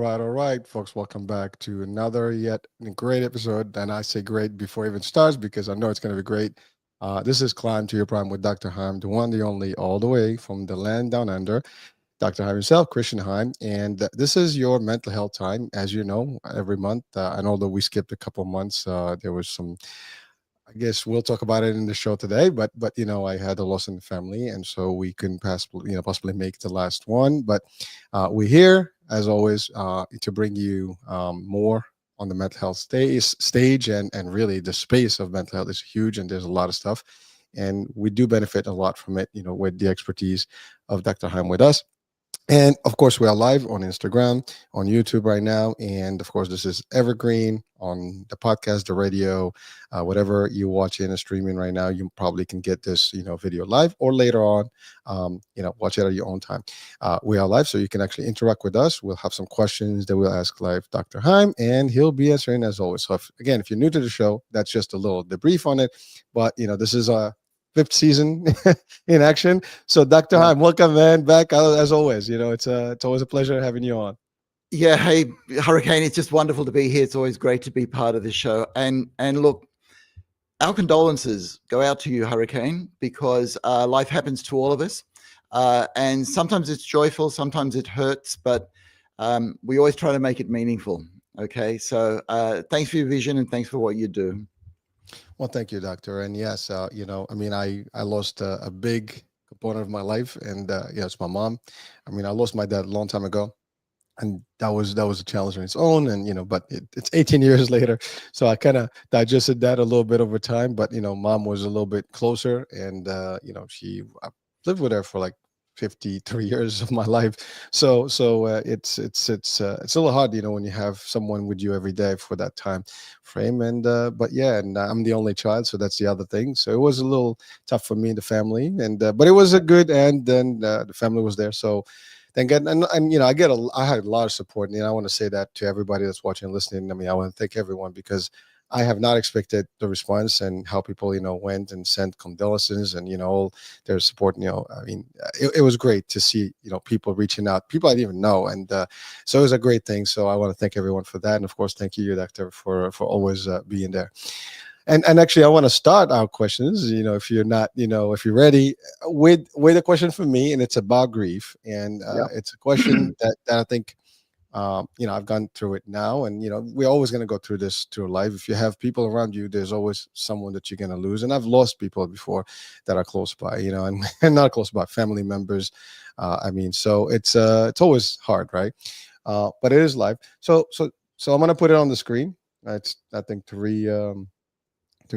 all right, folks. Welcome back to another yet great episode. And I say great before it even starts because I know it's going to be great. This is Climb to Your Prime with Dr. Heim, the one, the only, all the way from the land down under. Dr. Heim himself, Christian Heim. And this is your mental health time, as you know, every month. And although we skipped a couple months, there was some I guess we'll talk about it in the show today, but I had a loss in the family, and so we couldn't possibly make the last one. But we're here as always to bring you more on the mental health stage, and really the space of mental health is huge, and there's a lot of stuff, and we do benefit a lot from it. With the expertise of Dr. Heim with us. And of course, we are live on Instagram, on YouTube right now. And of course, this is evergreen on the podcast, the radio, whatever you're watching and streaming right now. You probably can get this, video live or later on, watch it at your own time. We are live, so you can actually interact with us. We'll have some questions that we'll ask live Dr. Heim, and he'll be answering as always. So if you're new to the show, that's just a little debrief on it. But, this is a fifth season in action. So, Dr. Yeah. Heim, welcome, man, back as always. It's always a pleasure having you on. Yeah. Hey, Hurricane, it's just wonderful to be here. It's always great to be part of this show. And look, our condolences go out to you, Hurricane, because life happens to all of us. And sometimes it's joyful, sometimes it hurts, but we always try to make it meaningful. Okay. So thanks for your vision and thanks for what you do. Well, thank you, doctor. And yes, I lost a big component of my life, and it's my mom. I lost my dad a long time ago, and that was a challenge on its own. And but it's 18 years later, so I kind of digested that a little bit over time. But mom was a little bit closer, and I lived with her for like 53 years of my life. So it's a little hard, when you have someone with you every day for that time frame. And but yeah, and I'm the only child, so that's the other thing. So it was a little tough for me and the family, and but it was a good end. Then the family was there, so thank God. And I had a lot of support, and I want to say that to everybody that's watching and listening. I want to thank everyone, because I have not expected the response and how people, went and sent condolences and, all their support. It was great to see, people reaching out, people I didn't even know. And so it was a great thing. So I want to thank everyone for that. And of course, thank you, Doctor, for always being there. And actually, I want to start our questions, if you're not, if you're ready, with a question for me, and it's about grief. And it's a question that I think, I've gone through it now, and we're always going to go through this through life. If you have people around you, there's always someone that you're going to lose. And I've lost people before that are close by, and not close by, family members. So it's always hard, right? But it is life. So I'm going to put it on the screen. It's, I think, three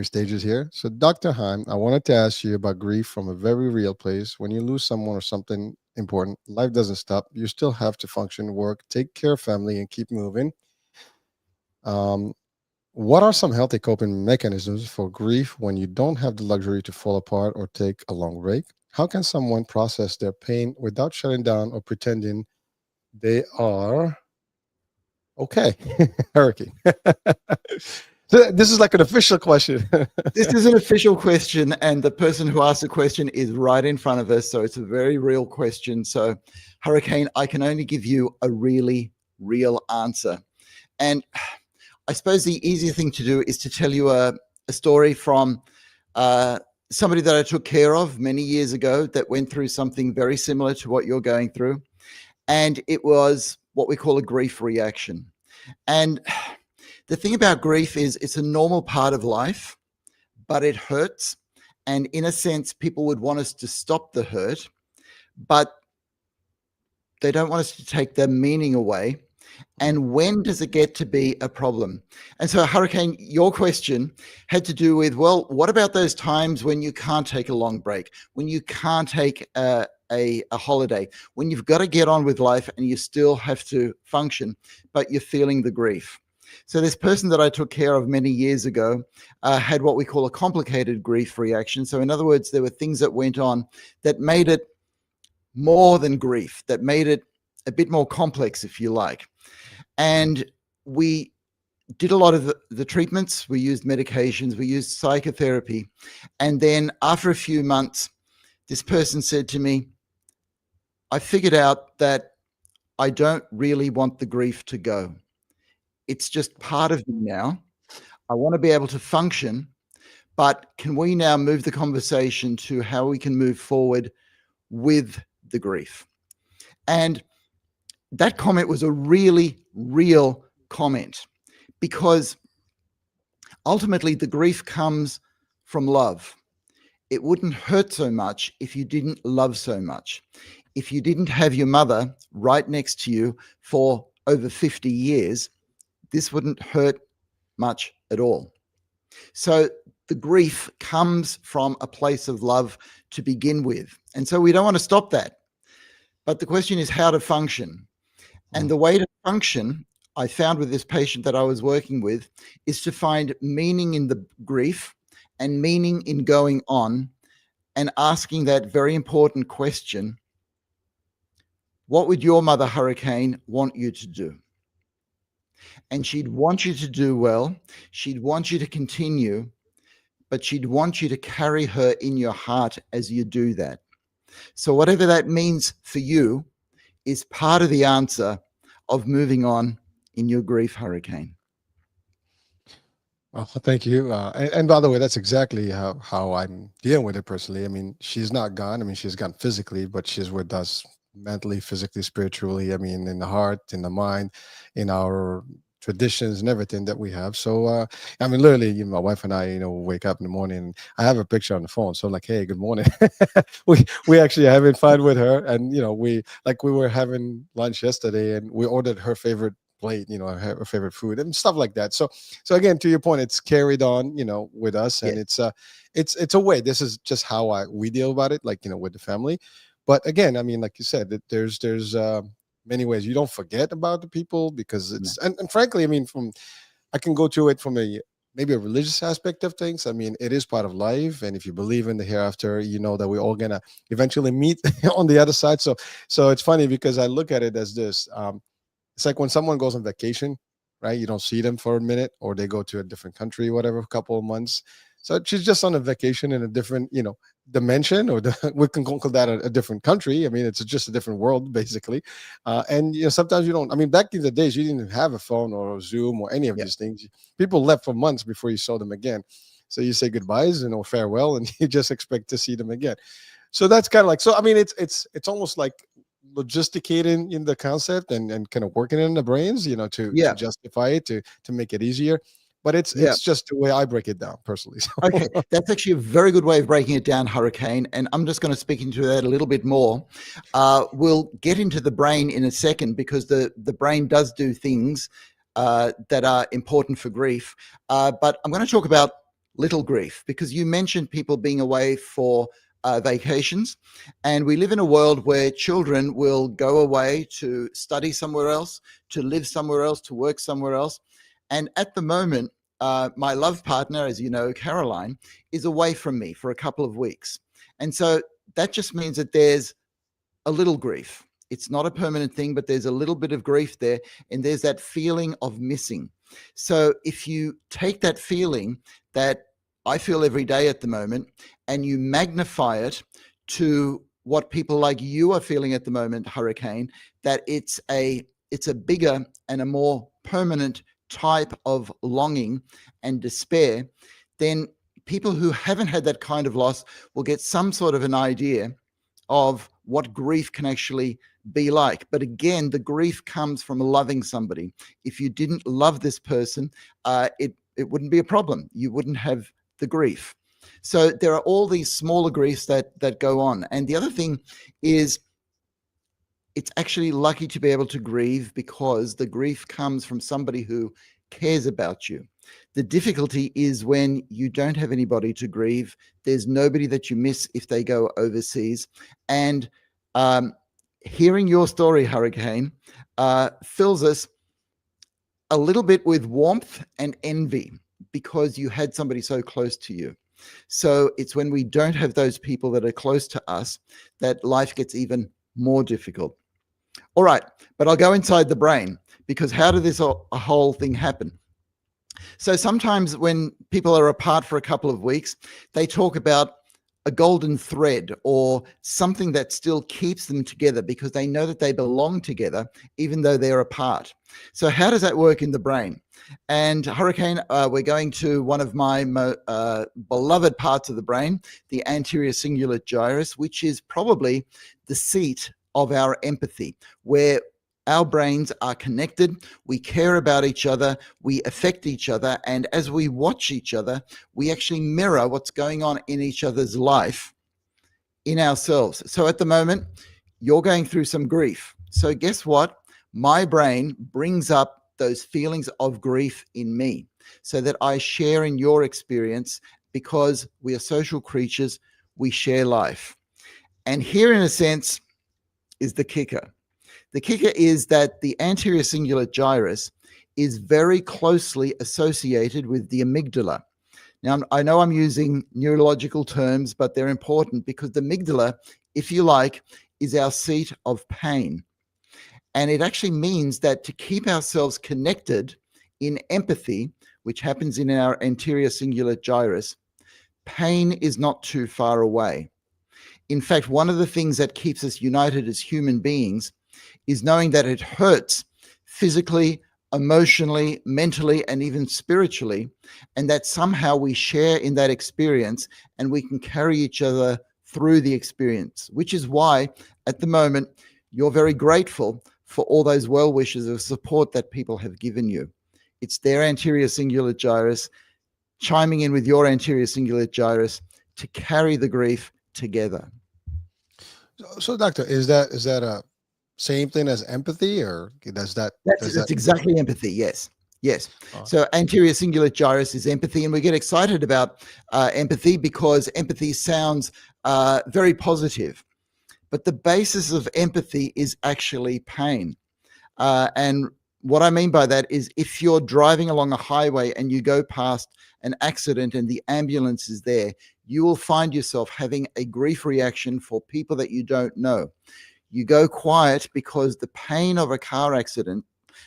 stages here. So, Dr. Heim, I wanted to ask you about grief from a very real place. When you lose someone or something important, life doesn't stop. You still have to function, work, take care of family, and keep moving. What are some healthy coping mechanisms for grief when you don't have the luxury to fall apart or take a long break? How can someone process their pain without shutting down or pretending they are okay? Hurricane. So this is like an official question. This is an official question, and the person who asked the question is right in front of us. So it's a very real question. So, Hurricane, I can only give you a really real answer. And I suppose the easier thing to do is to tell you a story from somebody that I took care of many years ago that went through something very similar to what you're going through. And it was what we call a grief reaction. And the thing about grief is it's a normal part of life, but it hurts. And in a sense, people would want us to stop the hurt, but they don't want us to take the meaning away. And when does it get to be a problem? And so, Hurricane, your question had to do with, well, what about those times when you can't take a long break, when you can't take a holiday, when you've got to get on with life and you still have to function, but you're feeling the grief? So this person that I took care of many years ago had what we call a complicated grief reaction. So in other words, there were things that went on that made it more than grief, that made it a bit more complex, if you like. And we did a lot of the treatments. We used medications. We used psychotherapy. And then after a few months, this person said to me, I figured out that I don't really want the grief to go. It's just part of me now. I want to be able to function, but can we now move the conversation to how we can move forward with the grief? And that comment was a really real comment, because ultimately the grief comes from love. It wouldn't hurt so much if you didn't love so much. If you didn't have your mother right next to you for over 50 years, this wouldn't hurt much at all. So the grief comes from a place of love to begin with. And so we don't want to stop that. But the question is how to function. And the way to function, I found with this patient that I was working with, is to find meaning in the grief and meaning in going on, and asking that very important question: what would your mother, Hurricane, want you to do? And she'd want you to do well. She'd want you to continue, but she'd want you to carry her in your heart as you do that. So whatever that means for you is part of the answer of moving on in your grief, Hurricane. Oh, thank you. And by the way, that's exactly how I'm dealing with it personally. I mean, she's not gone. I mean, she's gone physically, but she's with us mentally, physically, spiritually. I mean, in the heart, in the mind, in our traditions and everything that we have. So, I mean, literally, my wife and I, wake up in the morning. And I have a picture on the phone. So, I'm like, hey, good morning. we actually are having fun with her, and we were having lunch yesterday, and we ordered her favorite plate, her favorite food and stuff like that. So again, to your point, it's carried on, with us, and Yeah. it's a way. This is just how we deal about it, with the family. But again, I mean, like you said, that there's many ways. You don't forget about the people, because No. and frankly, I mean, I can go to it from maybe a religious aspect of things. I mean, it is part of life, and if you believe in the hereafter, you know that we're all gonna eventually meet on the other side. So it's funny, because I look at it as this. It's like when someone goes on vacation, right? You don't see them for a minute, or they go to a different country, whatever, a couple of months. So she's just on a vacation in a different, dimension, or we can call that a different country. I mean, it's just a different world, basically. And sometimes you don't. I mean, back in the days, you didn't have a phone or a Zoom or any of Yeah. these things. People left for months before you saw them again. So you say goodbyes, farewell, and you just expect to see them again. So that's kind of like, so I mean, it's almost like logisticating in the concept, and kind of working it in the brains, to Yeah. justify it, to make it easier. But it's Yeah. it's just the way I break it down personally. So Okay, that's actually a very good way of breaking it down, Hurricane. And I'm just going to speak into that a little bit more. We'll get into the brain in a second, because the brain does do things that are important for grief. But I'm going to talk about little grief, because you mentioned people being away for vacations. And we live in a world where children will go away to study somewhere else, to live somewhere else, to work somewhere else. And at the moment, my love partner, as you know, Caroline, is away from me for a couple of weeks. And so that just means that there's a little grief. It's not a permanent thing, but there's a little bit of grief there. And there's that feeling of missing. So if you take that feeling that I feel every day at the moment, and you magnify it to what people like you are feeling at the moment, Hurricane, that it's a bigger and a more permanent type of longing and despair, then people who haven't had that kind of loss will get some sort of an idea of what grief can actually be like. But again, the grief comes from loving somebody. If you didn't love this person, it wouldn't be a problem. You wouldn't have the grief. So there are all these smaller griefs that go on. And the other thing is, it's actually lucky to be able to grieve, because the grief comes from somebody who cares about you. The difficulty is when you don't have anybody to grieve. There's nobody that you miss if they go overseas. And hearing your story, Hurricane, fills us a little bit with warmth and envy, because you had somebody so close to you. So it's when we don't have those people that are close to us that life gets even more difficult. All right, but I'll go inside the brain, because how did this whole thing happen? So sometimes when people are apart for a couple of weeks, they talk about a golden thread or something that still keeps them together because they know that they belong together even though they're apart. So how does that work in the brain? And Hurricane, we're going to one of my beloved parts of the brain, the anterior cingulate gyrus, which is probably the seat of our empathy, where our brains are connected, we care about each other, we affect each other, and as we watch each other, we actually mirror what's going on in each other's life in ourselves. So at the moment, you're going through some grief. So guess what? My brain brings up those feelings of grief in me so that I share in your experience because we are social creatures, we share life. And here, in a sense, is the kicker. The kicker is that the anterior cingulate gyrus is very closely associated with the amygdala. Now, I know I'm using neurological terms, but they're important because the amygdala, if you like, is our seat of pain. And it actually means that to keep ourselves connected in empathy, which happens in our anterior cingulate gyrus, pain is not too far away. In fact, one of the things that keeps us united as human beings is knowing that it hurts physically, emotionally, mentally, and even spiritually, and that somehow we share in that experience and we can carry each other through the experience, which is why at the moment you're very grateful for all those well wishes of support that people have given you. It's their anterior cingulate gyrus chiming in with your anterior cingulate gyrus to carry the grief together. So, doctor, is that a same thing as empathy, or does that That's exactly empathy. Yes. uh, So anterior cingulate gyrus is empathy, and we get excited about empathy because empathy sounds very positive. But the basis of empathy is actually pain. And what I mean by that is if you're driving along a highway and you go past an accident and the ambulance is there, you will find yourself having a grief reaction for people that you don't know. You go quiet because the pain of a car accident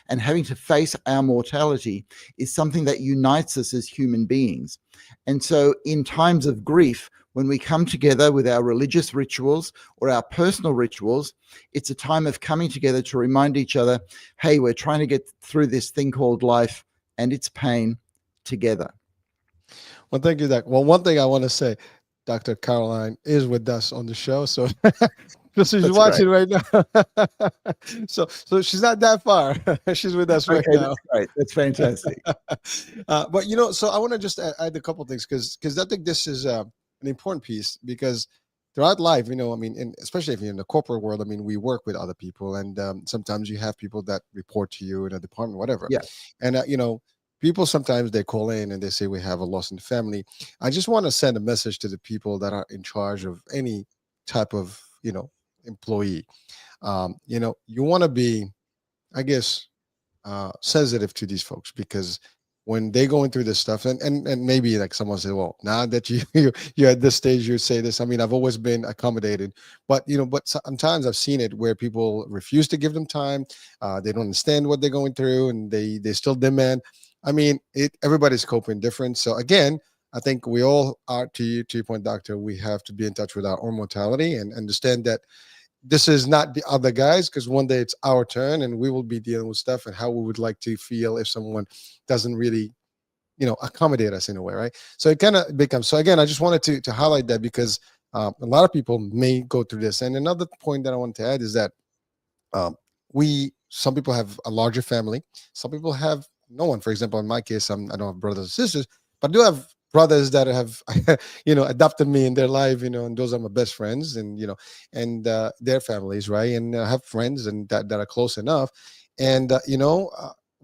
and having to face our mortality is something that unites us as human beings. And so in times of grief, when we come together with our religious rituals or our personal rituals, it's a time of coming together to remind each other, hey, we're trying to get through this thing called life and its pain together. well, thank you, Doc. Well, one thing I want to say, Dr. Caroline is with us on the show, so so she's That's great. watching right now. So she's not that far. She's with us right Okay, now. that's great. That's fantastic. But so I want to just add a couple things because I think this is an important piece because throughout life, I mean, especially if you're in the corporate world, I mean, we work with other people, and sometimes you have people that report to you in a department, whatever, Yeah. and people sometimes they call in and they say we have a loss in the family. I just want to send a message to the people that are in charge of any type of employee. You want to be, I guess, sensitive to these folks because when they going through this stuff and maybe like someone said, well, now that you're at this stage, you say this. I mean, I've always been accommodated, but sometimes I've seen it where people refuse to give them time. They don't understand what they're going through and they still demand. I mean, everybody's coping different. So again, I think we all are, to your point, doctor, we have to be in touch with our own mortality and understand that this is not the other guys, because one day it's our turn and we will be dealing with stuff and how we would like to feel if someone doesn't really accommodate us in a way, right? So it kind of becomes, so again, I just wanted to highlight that because a lot of people may go through this. And another point that I wanted to add is that some people have a larger family, some people have no one. For example, in my case, I don't have brothers and sisters, but I do have brothers that have adopted me in their life, and those are my best friends, and and their families, right? And I have friends and that are close enough. And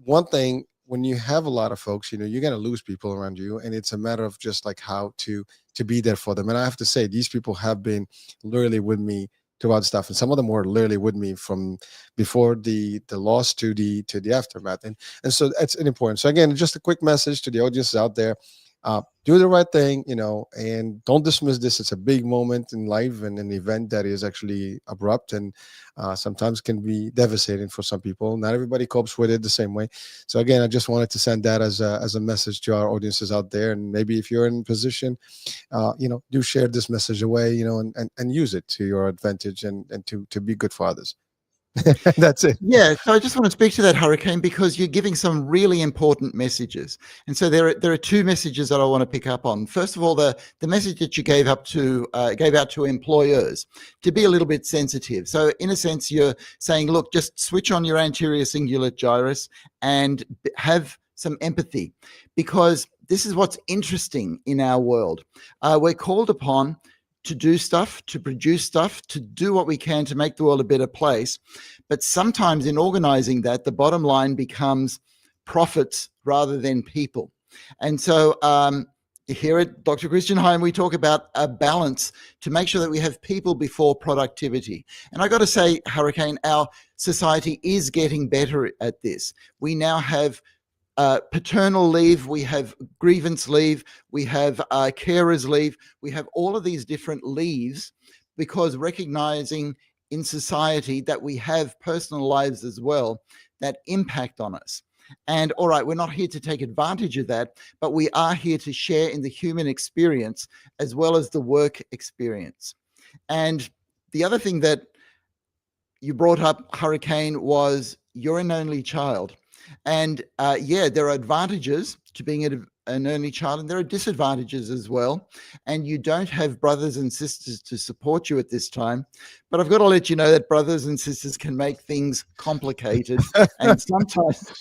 one thing, when you have a lot of folks, you're going to lose people around you, and it's a matter of just like how to be there for them. And I have to say, these people have been literally with me throughout stuff, and some of them were literally with me from before the loss to the aftermath. And so that's important. So again, just a quick message to the audience out there. do the right thing, and don't dismiss this. It's a big moment in life and an event that is actually abrupt and sometimes can be devastating for some people. Not everybody copes with it the same way. So again, I just wanted to send that as a message to our audiences out there. And maybe if you're in position, do share this message away, and use it to your advantage and to be good fathers. That's it. Yeah, so I just want to speak to that, Hurricane, because you're giving some really important messages. And so there are two messages that I want to pick up on. First of all, the message that you gave out to employers to be a little bit sensitive. So in a sense, you're saying, look, just switch on your anterior cingulate gyrus and have some empathy, because this is what's interesting in our world. We're called upon to do stuff, to produce stuff, to do what we can to make the world a better place. But sometimes in organizing that, the bottom line becomes profits rather than people. And so here at Dr. Christian Heim, we talk about a balance to make sure that we have people before productivity. And I got to say, Hurricane, our society is getting better at this. We now have paternal leave, we have grievance leave, we have carers leave, we have all of these different leaves, because recognizing in society that we have personal lives as well that impact on us. And all right, we're not here to take advantage of that, but we are here to share in the human experience as well as the work experience. And the other thing that you brought up, Hurricane, was you're an only child. And yeah, there are advantages to being an only child, and there are disadvantages as well. And you don't have brothers and sisters to support you at this time. But I've got to let you know that brothers and sisters can make things complicated. And sometimes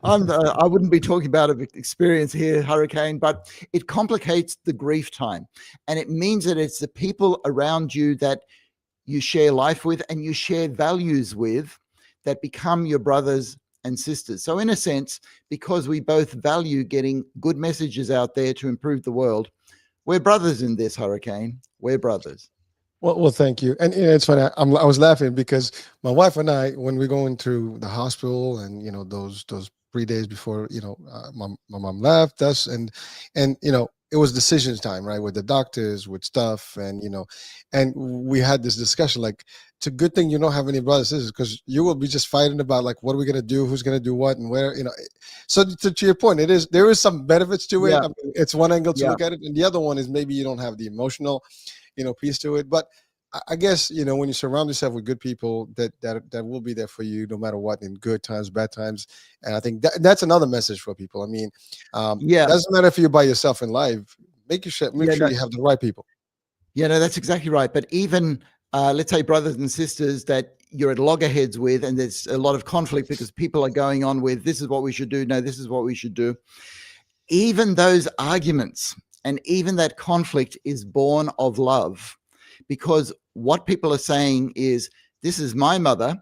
I wouldn't be talking about an experience here, Hurricane, but it complicates the grief time. And it means that it's the people around you that you share life with and you share values with that become your brothers and sisters. So in a sense, because we both value getting good messages out there to improve the world, we're brothers in this, Hurricane. We're brothers. Well, thank you. And it's funny. I was laughing because my wife and I, when we're going through the hospital, and those 3 days before, my mom left us, and it was decisions time, right, with the doctors, with stuff, and we had this discussion like, it's a good thing you don't have any brothers and sisters, because you will be just fighting about like, what are we gonna do, who's gonna do what, and where, So to your point, there is some benefits to it. Yeah. I mean, it's one angle to Yeah. look at it, and the other one is maybe you don't have the emotional piece to it. But I guess when you surround yourself with good people that will be there for you no matter what, in good times, bad times. And I think that's another message for people. I mean, Yeah. doesn't matter if you're by yourself in life. Make sure you have the right people. Yeah, no, that's exactly right. But even let's say brothers and sisters that you're at loggerheads with, and there's a lot of conflict because people are going on with, this is what we should do, no, this is what we should do. Even those arguments and even that conflict is born of love, because what people are saying is, this is my mother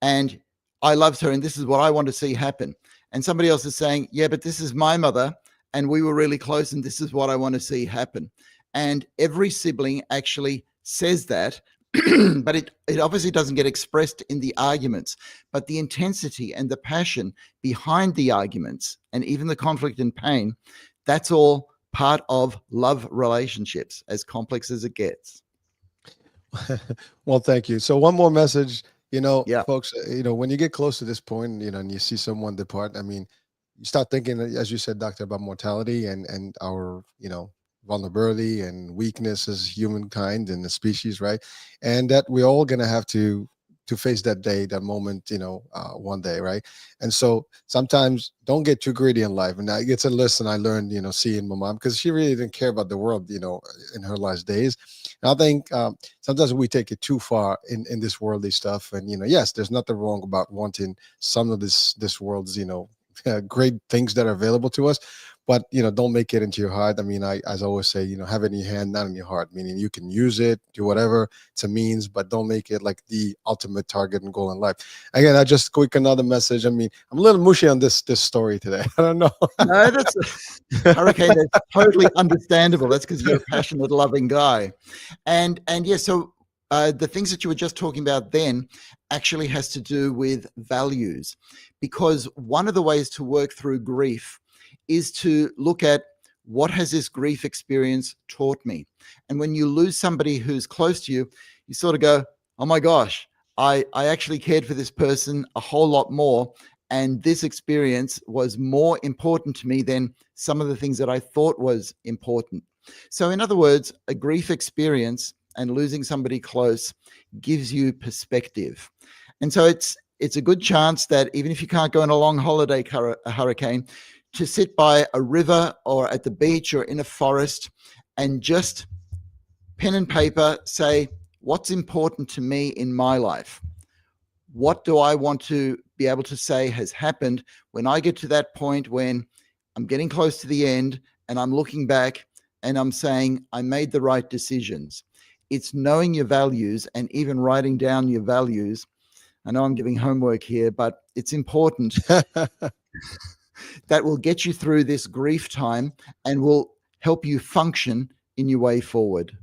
and I loved her and this is what I want to see happen. And somebody else is saying, yeah, but this is my mother and we were really close and this is what I want to see happen. And every sibling actually says that, but it obviously doesn't get expressed in the arguments. But the intensity and the passion behind the arguments and even the conflict and pain, that's all part of love relationships, as complex as it gets. Well, thank you. So one more message, Yeah. folks, when you get close to this point, and you see someone depart, I mean, you start thinking, as you said, doctor, about mortality and our, vulnerability and weakness as humankind and the species, right? And that we're all going to have to face that day, that moment, one day, right? And so sometimes don't get too greedy in life. And it's a lesson I learned, seeing my mom, because she really didn't care about the world, in her last days. And I think sometimes we take it too far in this worldly stuff. And, yes, there's nothing wrong about wanting some of this world's, great things that are available to us. But don't make it into your heart. I mean, as I always say, have it in your hand, not in your heart. Meaning you can use it, do whatever it's a means, but don't make it like the ultimate target and goal in life. Again, I just quick another message. I mean, I'm a little mushy on this story today. I don't know. No, that's Hurricane. That's totally understandable. That's because you're a passionate, loving guy, and yeah. So the things that you were just talking about then actually has to do with values, because one of the ways to work through grief is to look at what has this grief experience taught me? And when you lose somebody who's close to you, you sort of go, oh my gosh, I actually cared for this person a whole lot more. And this experience was more important to me than some of the things that I thought was important. So in other words, a grief experience and losing somebody close gives you perspective. And so it's a good chance that even if you can't go on a long holiday, Hurricane, to sit by a river or at the beach or in a forest and just pen and paper say, what's important to me in my life? What do I want to be able to say has happened when I get to that point when I'm getting close to the end and I'm looking back and I'm saying I made the right decisions? It's knowing your values and even writing down your values. I know I'm giving homework here, but it's important. That will get you through this grief time and will help you function in your way forward.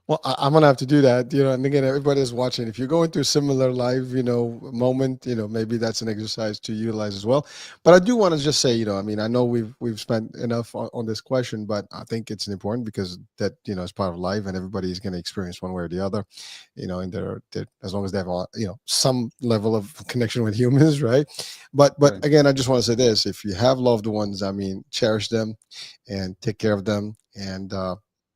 Well, I'm gonna have to do that, and again, everybody is watching. If you're going through a similar live, moment, maybe that's an exercise to utilize as well. But I do want to just say, I mean, I know we've spent enough on this question, but I think it's important because that, is part of life, and everybody is going to experience one way or the other, and they're as long as they have, some level of connection with humans, right? But Right. again, I just want to say this: if you have loved ones, I mean, cherish them and take care of them, and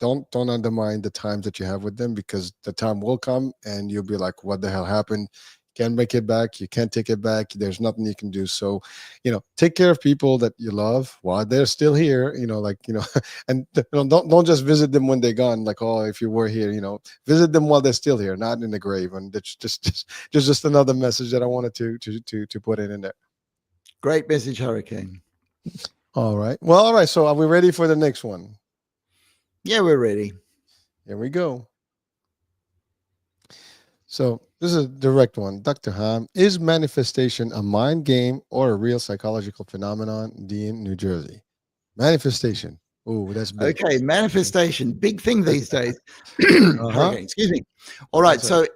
don't undermine the times that you have with them, because the time will come and you'll be like, what the hell happened? Can't make it back. You can't take it back. There's nothing you can do. So, take care of people that you love while they're still here, and don't just visit them when they're gone. Like, oh, if you were here, visit them while they're still here, not in the grave. And that's just another message that I wanted to put in there. Great message, Hurricane. All right. Well, all right. So are we ready for the next one? Yeah, we're ready. Here we go. So this is a direct one. Dr. Heim, is manifestation a mind game or a real psychological phenomenon? Dean, New Jersey. Manifestation. Oh, that's big. Okay, manifestation, big thing these days. Hurricane, excuse me. All right, so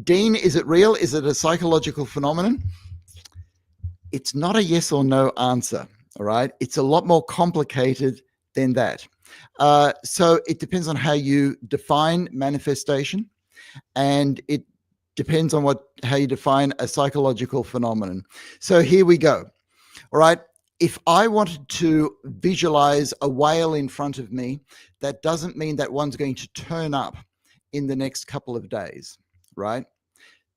Dean, is it real? Is it a psychological phenomenon? It's not a yes or no answer, all right? It's a lot more complicated than that. So it depends on how you define manifestation, and it depends on how you define a psychological phenomenon. So here we go. All right. If I wanted to visualize a whale in front of me, that doesn't mean that one's going to turn up in the next couple of days, right?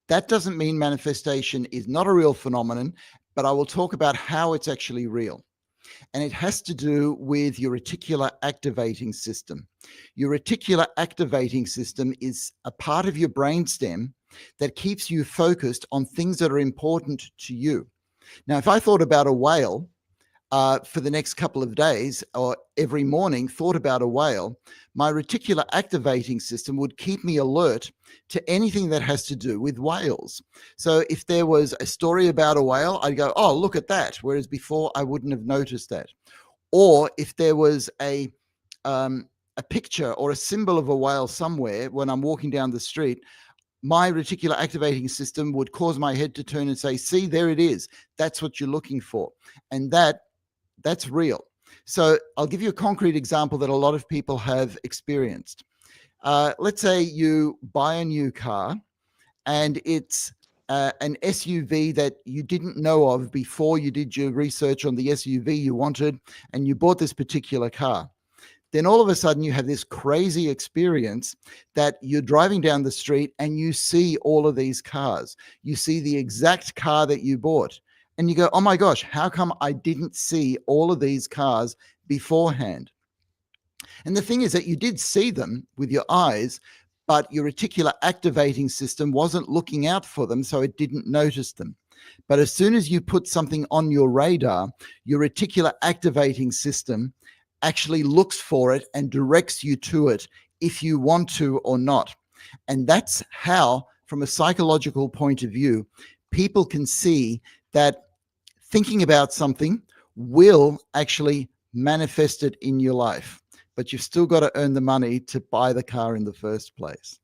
That doesn't mean manifestation is not a real phenomenon, but I will talk about how it's actually real. And it has to do with your reticular activating system. Your reticular activating system is a part of your brainstem that keeps you focused on things that are important to you. Now, if I thought about a whale for the next couple of days, or every morning thought about a whale, my reticular activating system would keep me alert to anything that has to do with whales. So if there was a story about a whale, I'd go, oh, look at that. Whereas before I wouldn't have noticed that. Or if there was a picture or a symbol of a whale somewhere when I'm walking down the street, my reticular activating system would cause my head to turn and say, see, there it is. That's what you're looking for. And that's real. So I'll give you a concrete example that a lot of people have experienced. Let's say you buy a new car and it's an SUV that you didn't know of before you did your research on the SUV you wanted, and you bought this particular car. Then all of a sudden you have this crazy experience that you're driving down the street and you see all of these cars. You see the exact car that you bought. And you go, oh my gosh, how come I didn't see all of these cars beforehand? And the thing is that you did see them with your eyes, but your reticular activating system wasn't looking out for them, so it didn't notice them. But as soon as you put something on your radar, your reticular activating system actually looks for it and directs you to it if you want to or not. And that's how, from a psychological point of view, people can see that thinking about something will actually manifest it in your life, but you've still got to earn the money to buy the car in the first place.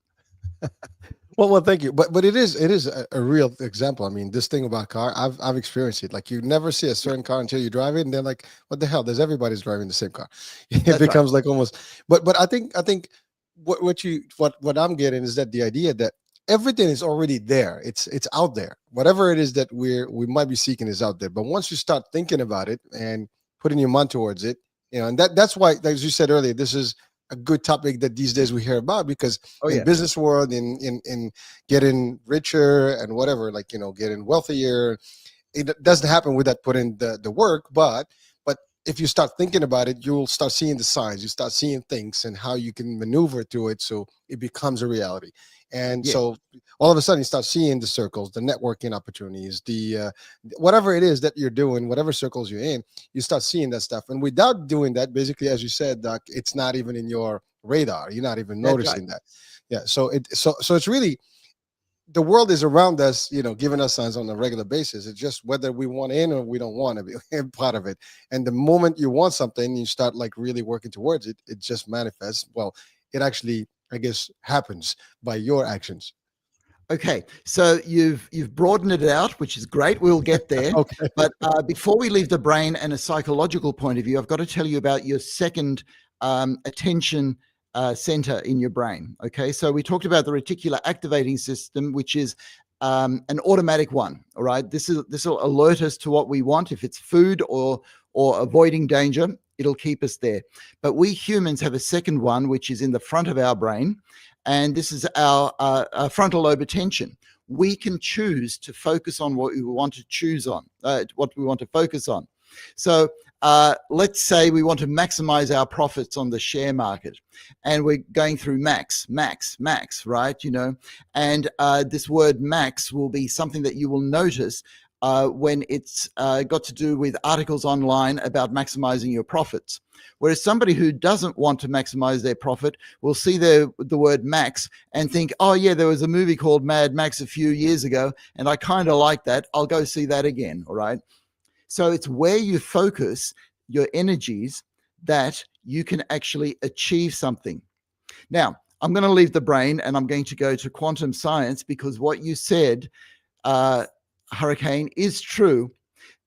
Well, thank you. But it is a real example. I mean, this thing about car, I've experienced it. Like you never see a certain car until you drive it, and they're like, "What the hell?" There's everybody's driving the same car. It That's right. becomes like almost. But I think what I'm getting is that the idea that everything is already there. It's out there. Whatever it is that we might be seeking is out there. But once you start thinking about it and putting your mind towards it, and that's why, as you said earlier, this is a good topic that these days we hear about, because Oh in yeah. business world, in getting richer and whatever, like getting wealthier, it doesn't happen without putting the work. But if you start thinking about it, you'll start seeing the signs, you start seeing things and how you can maneuver through it so it becomes a reality. And Yes. so all of a sudden you start seeing the circles, the networking opportunities, the whatever it is that you're doing, whatever circles you're in, you start seeing that stuff. And without doing that, basically, as you said, Doc, it's not even in your radar, you're not even That's right. noticing that. Yeah, so it's really, the world is around us, giving us signs on a regular basis. It's just whether we want in or we don't want to be part of it. And the moment you want something, you start like really working towards it. It just manifests. Well, it actually, I guess, happens by your actions. Okay, so you've broadened it out, which is great. We'll get there. Okay. But before we leave the brain and a psychological point of view, I've got to tell you about your second attention center in your brain. Okay, so we talked about the reticular activating system, which is an automatic one. All right, this will alert us to what we want. If it's food or avoiding danger, it'll keep us there. But we humans have a second one, which is in the front of our brain, and this is our frontal lobe attention. We can choose to focus on what we want to choose on, what we want to focus on. So let's say we want to maximize our profits on the share market, and we're going through max, right? And this word max will be something that you will notice when it's got to do with articles online about maximizing your profits. Whereas somebody who doesn't want to maximize their profit will see the word max and think, oh yeah, there was a movie called Mad Max a few years ago, and I kind of like that. I'll go see that again. All right. So it's where you focus your energies that you can actually achieve something. Now, I'm going to leave the brain and I'm going to go to quantum science, because what you said, Hurricane, is true,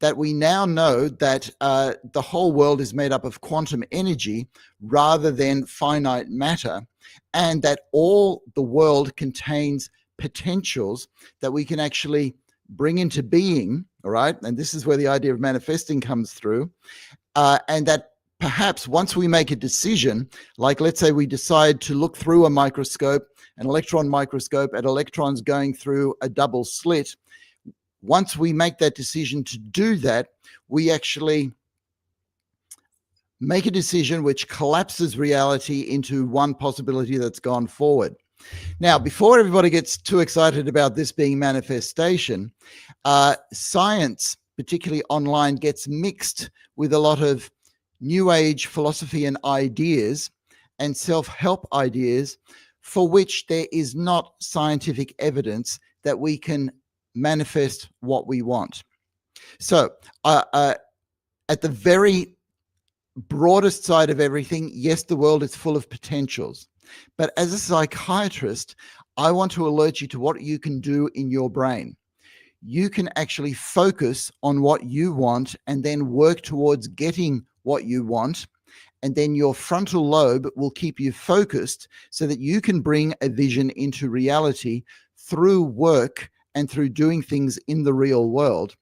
that we now know that the whole world is made up of quantum energy rather than finite matter, and that all the world contains potentials that we can actually bring into being. All right. And this is where the idea of manifesting comes through. And that perhaps once we make a decision, like let's say we decide to look through a microscope, an electron microscope, at electrons going through a double slit, once we make that decision to do that, we actually make a decision which collapses reality into one possibility that's gone forward. Now, before everybody gets too excited about this being manifestation, science, particularly online, gets mixed with a lot of new age philosophy and ideas and self-help ideas for which there is not scientific evidence that we can manifest what we want. So at the very broadest side of everything, yes, the world is full of potentials. But as a psychiatrist, I want to alert you to what you can do in your brain. You can actually focus on what you want and then work towards getting what you want. And then your frontal lobe will keep you focused so that you can bring a vision into reality through work and through doing things in the real world.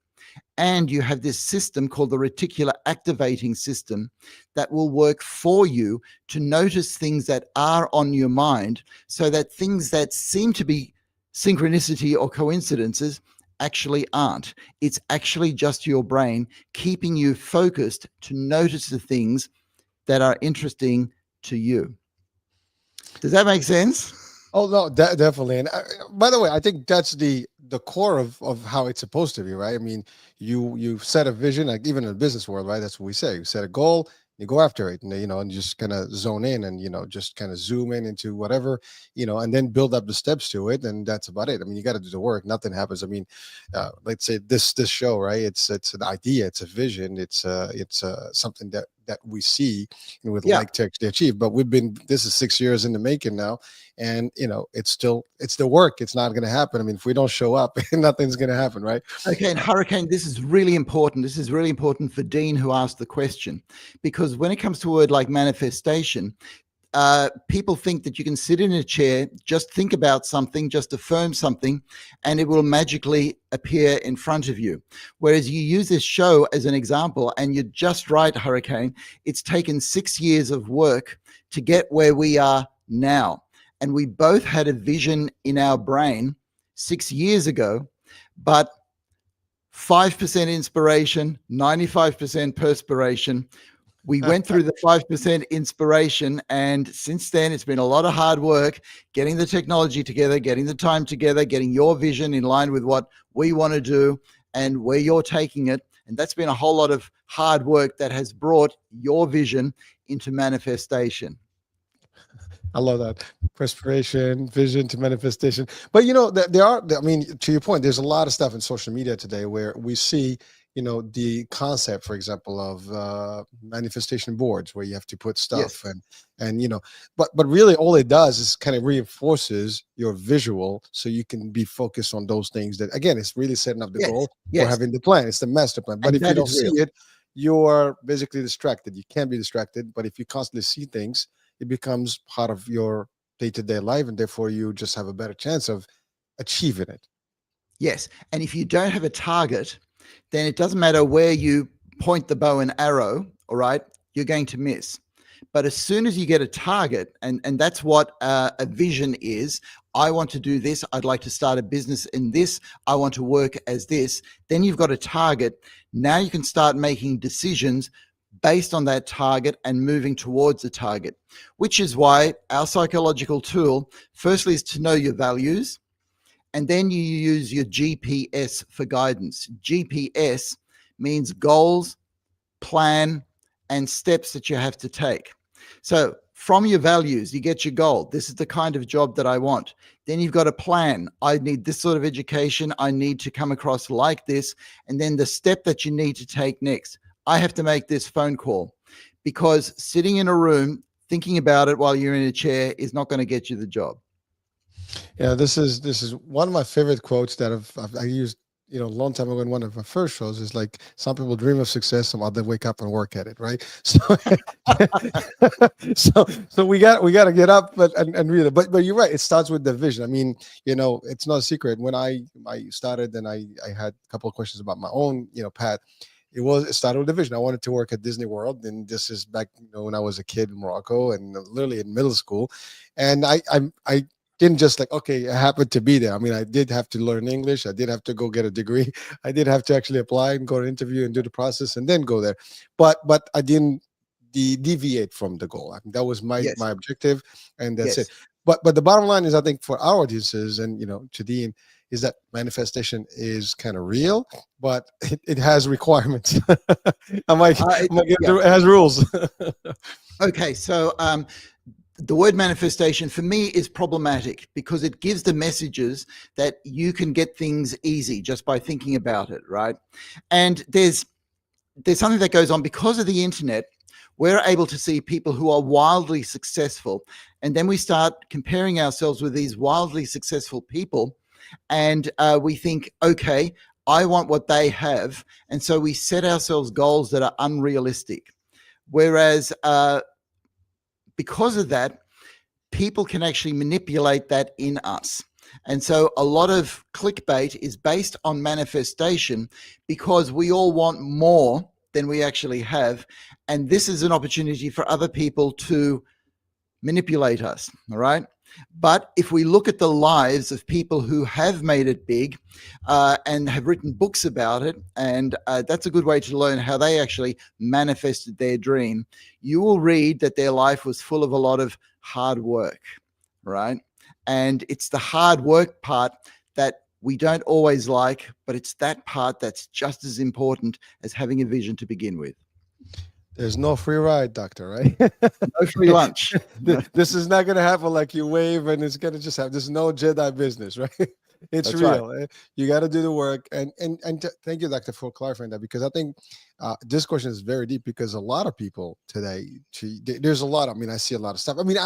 And you have this system called the reticular activating system that will work for you to notice things that are on your mind, so that things that seem to be synchronicity or coincidences actually aren't. It's actually just your brain keeping you focused to notice the things that are interesting to you. Does that make sense? Oh no, definitely. And by the way, I think that's the core of how it's supposed to be, right? I mean, you set a vision, like even in the business world, right? That's what we say. You set a goal, you go after it, and and just kind of zone in, and just kind of zoom in into whatever, and then build up the steps to it, and that's about it. I mean, you got to do the work. Nothing happens. I mean, let's say this show, right? It's an idea, it's a vision, it's something that that we see and would Yeah. like to actually achieve. But this is 6 years in the making now, and it's the work. It's not going to happen. I mean, if we don't show up, nothing's going to happen, right? Okay, and Hurricane, this is really important. This is really important for Dean, who asked the question, because when it comes to a word like manifestation, people think that you can sit in a chair, just think about something, just affirm something, and it will magically appear in front of you. Whereas you use this show as an example, and you're just right, Hurricane. It's taken 6 years of work to get where we are now. And we both had a vision in our brain 6 years ago, but 5% inspiration, 95% perspiration. We went through the 5% inspiration, and since then it's been a lot of hard work getting the technology together, getting the time together, getting your vision in line with what we want to do and where you're taking it. And that's been a whole lot of hard work that has brought your vision into manifestation. I love that. Perspiration, vision to manifestation. But I mean, to your point, there's a lot of stuff in social media today where we see, the concept, for example, of manifestation boards where you have to put stuff Yes. but really all it does is kind of reinforces your visual so you can be focused on those things that, again, it's really setting up the Yes. goal or Yes. having the plan. It's the master plan. But And if you that don't is real. see it, you're basically distracted. You can't be distracted. But if you constantly see things, it becomes part of your day-to-day life, and therefore you just have a better chance of achieving it. Yes. And if you don't have a target, then it doesn't matter where you point the bow and arrow, all right, you're going to miss. But as soon as you get a target, and that's what a vision is, I want to do this, I'd like to start a business in this, I want to work as this, then you've got a target. Now you can start making decisions based on that target and moving towards the target, which is why our psychological tool, firstly, is to know your values. And then you use your GPS for guidance. GPS means goals, plan, and steps that you have to take. So from your values, you get your goal. This is the kind of job that I want. Then you've got a plan. I need this sort of education. I need to come across like this. And then the step that you need to take next. I have to make this phone call, because sitting in a room thinking about it while you're in a chair is not going to get you the job. Yeah, this is one of my favorite quotes that I used, a long time ago in one of my first shows. Is like, some people dream of success, some other wake up and work at it, right? So, so we got to get up, and read it. But you're right. It starts with the vision. I mean, it's not a secret. When I started, and I had a couple of questions about my own, path. It started with the vision. I wanted to work at Disney World, and this is back, when I was a kid in Morocco and literally in middle school, and I didn't just like, okay, I happened to be there. I mean, I did have to learn English. I did have to go get a degree. I did have to actually apply and go to interview and do the process and then go there. But I didn't deviate from the goal. I mean, that was my Yes. objective, and that's Yes. it. But the bottom line is, I think for our audiences, and to Dean, is that manifestation is kind of real, but it has requirements. I'm like, Yeah. it has rules. Okay. So the word manifestation for me is problematic because it gives the messages that you can get things easy just by thinking about it, right? And there's something that goes on because of the internet. We're able to see people who are wildly successful, and then we start comparing ourselves with these wildly successful people, and we think, okay, I want what they have, and so we set ourselves goals that are unrealistic. Whereas because of that, people can actually manipulate that in us. And so a lot of clickbait is based on manifestation because we all want more than we actually have. And this is an opportunity for other people to manipulate us. All right. But if we look at the lives of people who have made it big and have written books about it, and that's a good way to learn how they actually manifested their dream, you will read that their life was full of a lot of hard work, right? And it's the hard work part that we don't always like, but it's that part that's just as important as having a vision to begin with. There's no free ride, doctor, right? No free lunch. This is not going to happen like you wave and it's going to just have, there's no Jedi business, right? It's That's right. real. You got to do the work, and thank you, doctor, for clarifying that, because I think this question is very deep, because a lot of people today, there's a lot. I mean, I see a lot of stuff. I mean,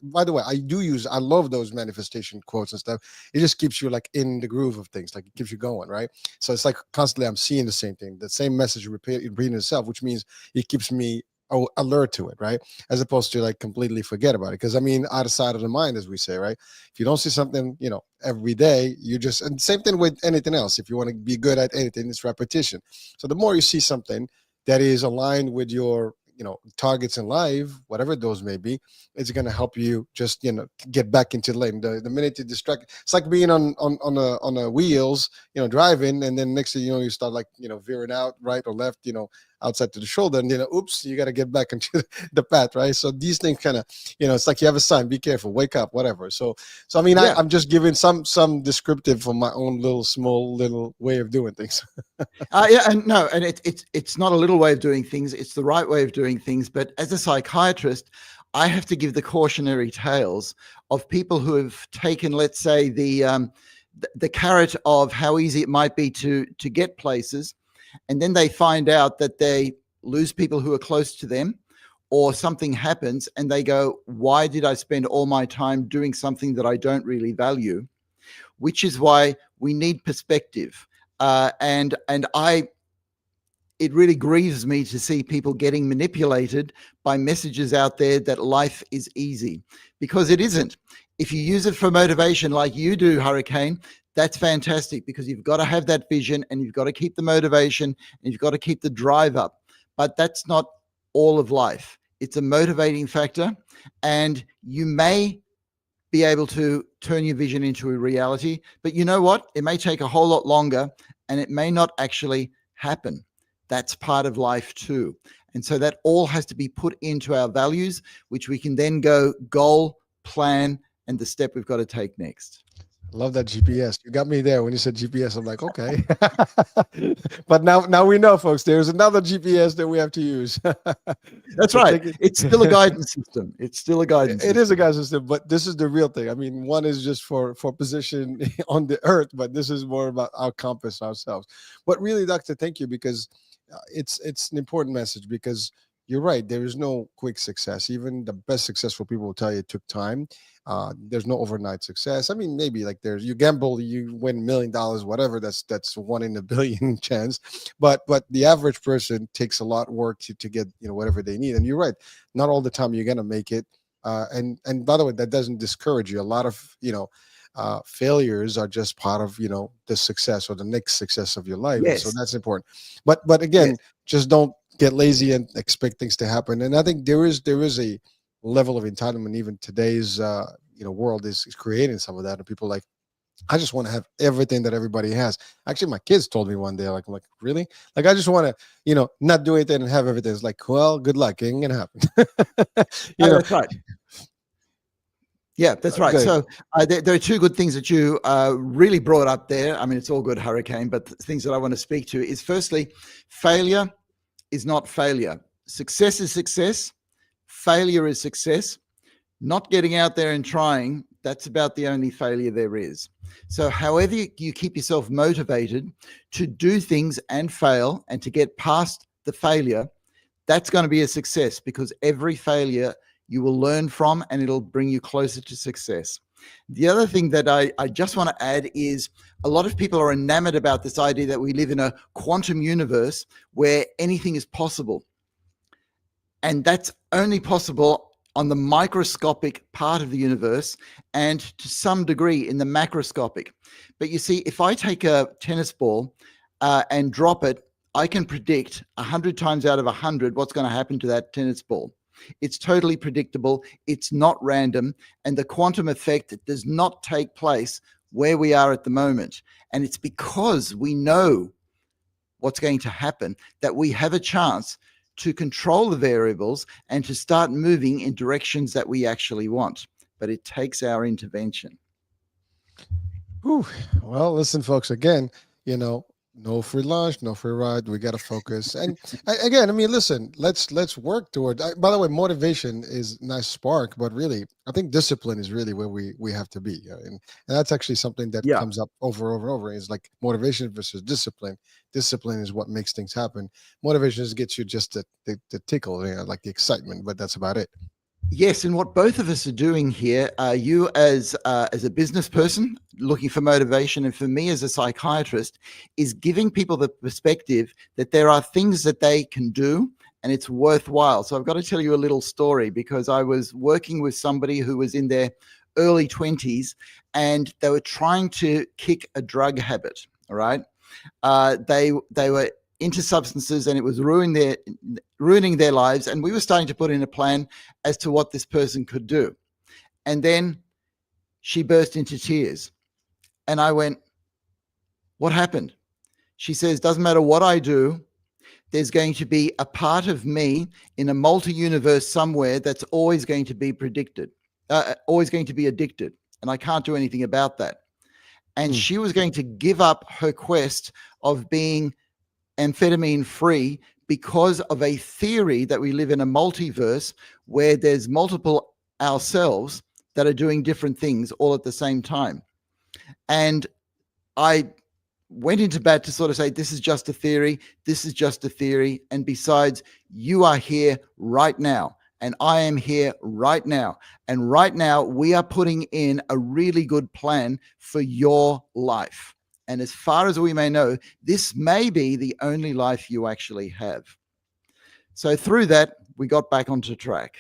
by the way, I love those manifestation quotes and stuff. It just keeps you like in the groove of things, like it keeps you going, right? So it's like constantly I'm seeing the same thing, the same message repeating itself, which means it keeps me alert to it, right? As opposed to like completely forget about it. Because I mean, out of sight of the mind, as we say, right? If you don't see something, every day, you just, and same thing with anything else. If you want to be good at anything, it's repetition. So the more you see something that is aligned with your, targets in life, whatever those may be, it's going to help you just, get back into the lane. The minute you distract, it's like being on a wheels, driving, and then next thing you know, you start like, veering out right or left, outside to the shoulder, and oops, you got to get back into the path, right? So these things kind of, it's like you have a sign, be careful, wake up, whatever. So I mean, Yeah. I'm just giving some descriptive for my own small little way of doing things. Yeah, and no, and it's not a little way of doing things. It's the right way of doing things. But as a psychiatrist, I have to give the cautionary tales of people who have taken, let's say, the carrot of how easy it might be to get places, and then they find out that they lose people who are close to them, or something happens, and they go, "Why did I spend all my time doing something that I don't really value?" Which is why we need perspective. And it really grieves me to see people getting manipulated by messages out there that life is easy, because it isn't. If you use it for motivation like you do, Hurricane, that's fantastic, because you've got to have that vision, and you've got to keep the motivation, and you've got to keep the drive up. But that's not all of life. It's a motivating factor, and you may be able to turn your vision into a reality. But you know what? It may take a whole lot longer, and it may not actually happen. That's part of life too. And so that all has to be put into our values, which we can then go goal, plan, and the step we've got to take next. Love that GPS. You got me there when you said GPS. I'm like, okay. But now we know, folks, there's another GPS that we have to use. That's So right. take it. It's still a guidance system. It's still a guidance It is a system. guy system, but this is the real thing. I mean, one is just for position on the earth, but this is more about our compass ourselves. But really, doctor, thank you, because it's an important message, because you're right. There is no quick success. Even the best successful people will tell you it took time. There's no overnight success. I mean, maybe like you gamble, you win $1 million, whatever. That's 1 in a billion chance. But the average person takes a lot of work to get whatever they need. And you're right. Not all the time you're gonna make it. And by the way, that doesn't discourage you. A lot of failures are just part of the success or the next success of your life, and so Yes. that's important. But Yes. again, just don't get lazy and expect things to happen. And I think there is a level of entitlement. Even today's world is creating some of that, and people like, I just want to have everything that everybody has. Actually, my kids told me one day, like, I'm like, really? Like, I just want to, not do anything and have everything. It's like, well, good luck. It ain't gonna happen. you know, That's right. Yeah, that's right. good. So there are two good things that you really brought up there. I mean, it's all good, Hurricane, but the things that I want to speak to is, firstly, failure is not failure. Success is success. Failure is success. Not getting out there and trying, that's about the only failure there is. So however you keep yourself motivated to do things and fail and to get past the failure, that's going to be a success, because every failure you will learn from, and it'll bring you closer to success. The other thing that I just want to add is, a lot of people are enamored about this idea that we live in a quantum universe where anything is possible. And that's only possible on the microscopic part of the universe, and to some degree in the macroscopic. But you see, if I take a tennis ball and drop it, I can predict 100 times out of 100 what's going to happen to that tennis ball. It's totally predictable. It's not random. And the quantum effect does not take place where we are at the moment. And it's because we know what's going to happen that we have a chance to control the variables and to start moving in directions that we actually want. But it takes our intervention. Whew. Well, listen, folks, again, No free lunch, no free ride. We got to focus. And again, I mean, listen, let's work toward. By the way, motivation is nice spark, but really, I think discipline is really where we have to be. And that's actually something that Yeah. comes up over. Is like motivation versus discipline. Discipline is what makes things happen. Motivation just gets you just the tickle, like the excitement, but that's about it. Yes, and what both of us are doing here, you as a business person looking for motivation, and for me as a psychiatrist, is giving people the perspective that there are things that they can do, and it's worthwhile. So I've got to tell you a little story, because I was working with somebody who was in their early 20s, and they were trying to kick a drug habit. All right, they were into substances, and it was ruining their lives. And we were starting to put in a plan as to what this person could do. And then she burst into tears, and I went, "What happened?" She says, "Doesn't matter what I do, there's going to be a part of me in a multi-universe somewhere that's always going to be always going to be addicted, and I can't do anything about that." And Mm. she was going to give up her quest of being amphetamine free because of a theory that we live in a multiverse where there's multiple ourselves that are doing different things all at the same time. And I went into bat to sort of say, this is just a theory. This is just a theory. And besides, you are here right now. And I am here right now. And right now, we are putting in a really good plan for your life. And as far as we may know, this may be the only life you actually have. So through that, we got back onto track.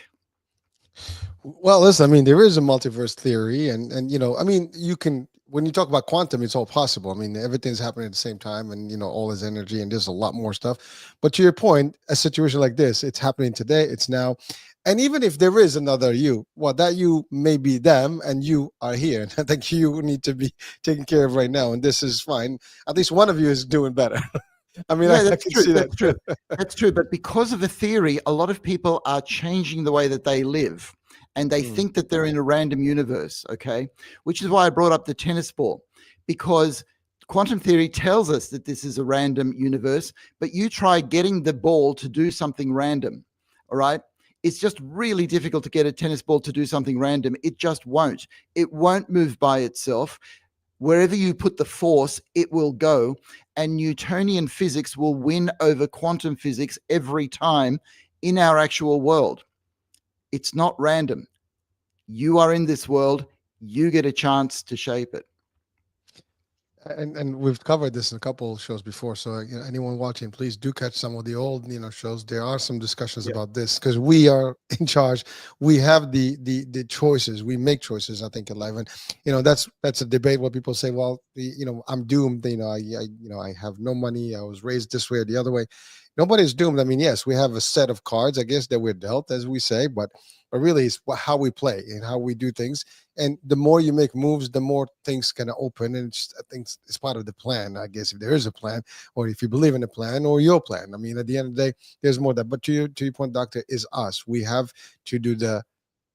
Well, listen, I mean, there is a multiverse theory, and I mean, you can when you talk about quantum, it's all possible. I mean, everything's happening at the same time, and all is energy, and there's a lot more stuff. But to your point, a situation like this, it's happening today, it's now, and even if there is another you, well, that you may be them, and you are here. And I think you need to be taken care of right now, and this is fine. At least one of you is doing better. I mean, Yeah, I that's can true. see that. That's true. That's true. But because of a theory, a lot of people are changing the way that they live, and they Mm. think that they're in a random universe. Okay. Which is why I brought up the tennis ball, because quantum theory tells us that this is a random universe, but you try getting the ball to do something random. All right. It's just really difficult to get a tennis ball to do something random. It just won't. It won't move by itself. Wherever you put the force, it will go. And Newtonian physics will win over quantum physics every time in our actual world. It's not random. You are in this world, you get a chance to shape it. And we've covered this in a couple of shows before, so anyone watching, please do catch some of the old shows. There are some discussions Yeah. about this because we are in charge. We have the choices. We make choices. I think in life, and that's a debate. What people say, well, I'm doomed. I have no money. I was raised this way or the other way. Nobody's doomed. I mean, yes, we have a set of cards, I guess, that we're dealt, as we say, but really, it's how we play and how we do things. And the more you make moves, the more things can open. And I think it's part of the plan, I guess, if there is a plan, or if you believe in a plan or your plan. I mean, at the end of the day, there's more that. But to your point, doctor, is us. We have to do the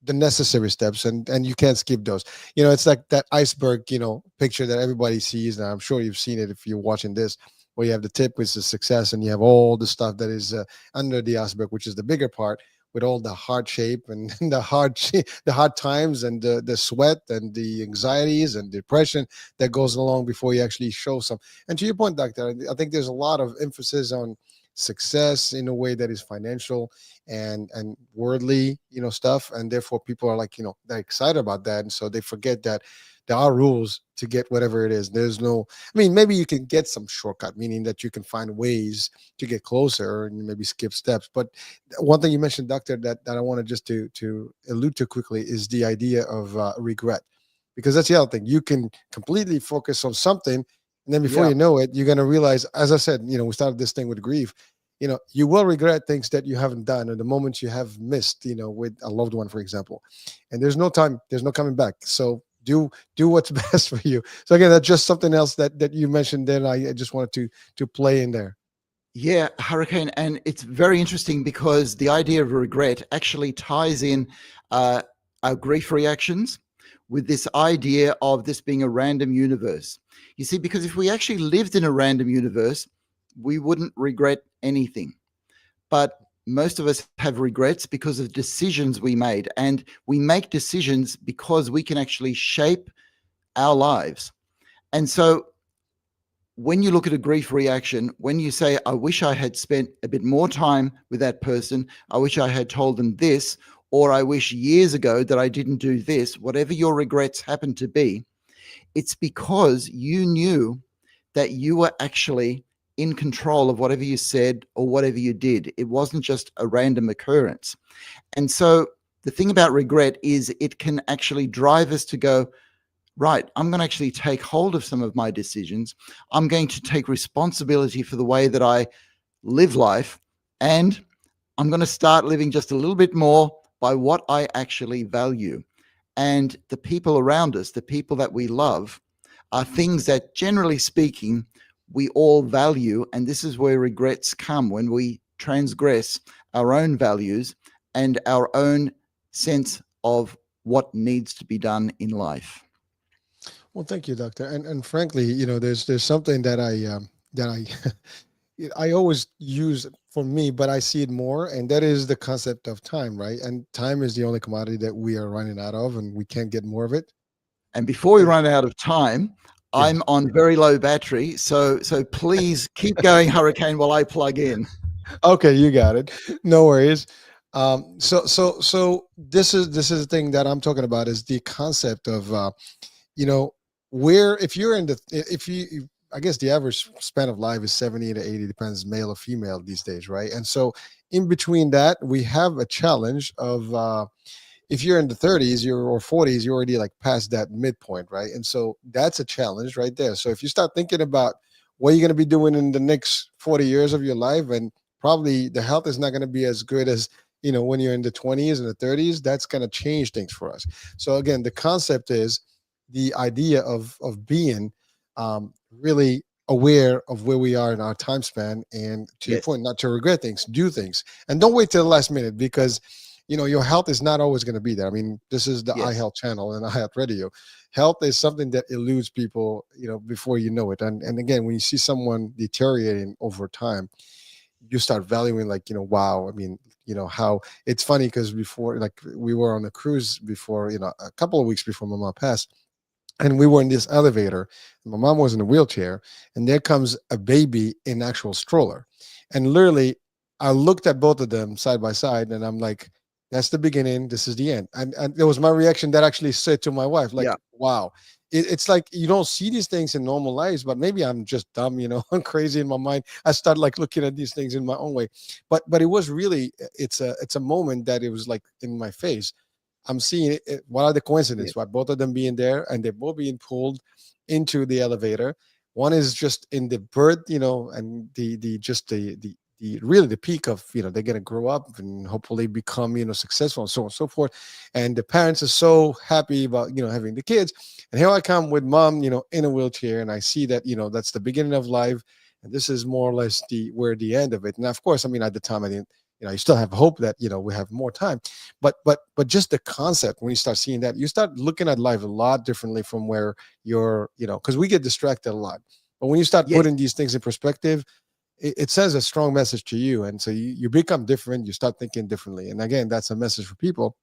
necessary steps, and you can't skip those. It's like that iceberg picture that everybody sees, and I'm sure you've seen it if you're watching this, where you have the tip, which is success, and you have all the stuff that is under the iceberg, which is the bigger part, with all the hard shape and the hard times and the sweat and the anxieties and depression that goes along before you actually show some. And to your point, doctor, I think there's a lot of emphasis on success in a way that is financial and worldly stuff, and therefore people are like they're excited about that, and so they forget that there are rules to get whatever it is. There's no, I mean, maybe you can get some shortcut, meaning that you can find ways to get closer and maybe skip steps. But one thing you mentioned, doctor, that I wanted just to allude to quickly is the idea of regret, because that's the other thing. You can completely focus on something, and then before Yeah. you know it, you're going to realize, as I said, we started this thing with grief. You will regret things that you haven't done, or the moments you have missed, with a loved one, for example. And there's no time, there's no coming back. So do what's best for you. So again, that's just something else that you mentioned. Then I just wanted to play in there. Yeah, Hurricane. And it's very interesting because the idea of regret actually ties in our grief reactions. with this idea of this being a random universe. You see, because if we actually lived in a random universe, we wouldn't regret anything. But most of us have regrets because of decisions we made. And we make decisions because we can actually shape our lives. And so when you look at a grief reaction, when you say, I wish I had spent a bit more time with that person, I wish I had told them this, or I wish years ago that I didn't do this, whatever your regrets happen to be, it's because you knew that you were actually in control of whatever you said or whatever you did. It wasn't just a random occurrence. And so the thing about regret is it can actually drive us to go, right, I'm going to actually take hold of some of my decisions. I'm going to take responsibility for the way that I live life. And I'm going to start living just a little bit more by what I actually value. And the people around us, the people that we love, are things that, generally speaking, we all value. And this is where regrets come, when we transgress our own values and our own sense of what needs to be done in life. Well, thank you, doctor. And frankly, there's something that I I always use for me, but I see it more, and that is the concept of time, right? And time is the only commodity that we are running out of, and we can't get more of it. And before we And run out of time, I'm yes, on very low battery. So please keep going, Hurricane, while I plug in. okay, you got it. No worries. So this is the thing that I'm talking about is the concept of you know where if you're in the if you I guess the average span of life is 70 to 80, depends male or female these days, right? And so in between that we have a challenge of if you're in the 30s or 40s, you're already like past that midpoint, right? And so that's a challenge right there. So if you start thinking about what you're going to be doing in the next 40 years of your life, and probably the health is not going to be as good as when you're in the 20s and the 30s, that's going to change things for us. So again, the concept is the idea of being really aware of where we are in our time span, and to your Yes. point, not to regret things, do things, and don't wait till the last minute, because your health is not always going to be there. I mean, this is the Yes. iHealth channel and iHealth radio. Health is something that eludes people, before you know it. And again, when you see someone deteriorating over time, you start valuing, like, wow. I mean, how it's funny, because before, like, we were on a cruise before, a couple of weeks before my mom passed, and we were in this elevator. My mom was in a wheelchair, and there comes a baby in actual stroller. And literally, I looked at both of them side by side, and I'm like, that's the beginning, this is the end. And there was my reaction that actually said to my wife, like, Yeah. wow. It's like you don't see these things in normal lives, but maybe I'm just dumb, I'm crazy in my mind. I start like looking at these things in my own way. But it was really, it's a moment that it was like in my face. I'm seeing it. What are the Yes. coincidences? Why both of them being there, and they're both being pulled into the elevator. One is just in the birth, and the just the really the peak of, they're gonna grow up and hopefully become, successful, and so on and so forth. And the parents are so happy about, having the kids. And here I come with mom, in a wheelchair, and I see that, that's the beginning of life, and this is more or less the end of it. And of course, I mean, at the time I didn't, you still have hope that, we have more time, but just the concept, when you start seeing that, you start looking at life a lot differently from where you're, because we get distracted a lot. But when you start Yes. putting these things in perspective, it sends a strong message to you, and so you become different, you start thinking differently. And again, that's a message for people.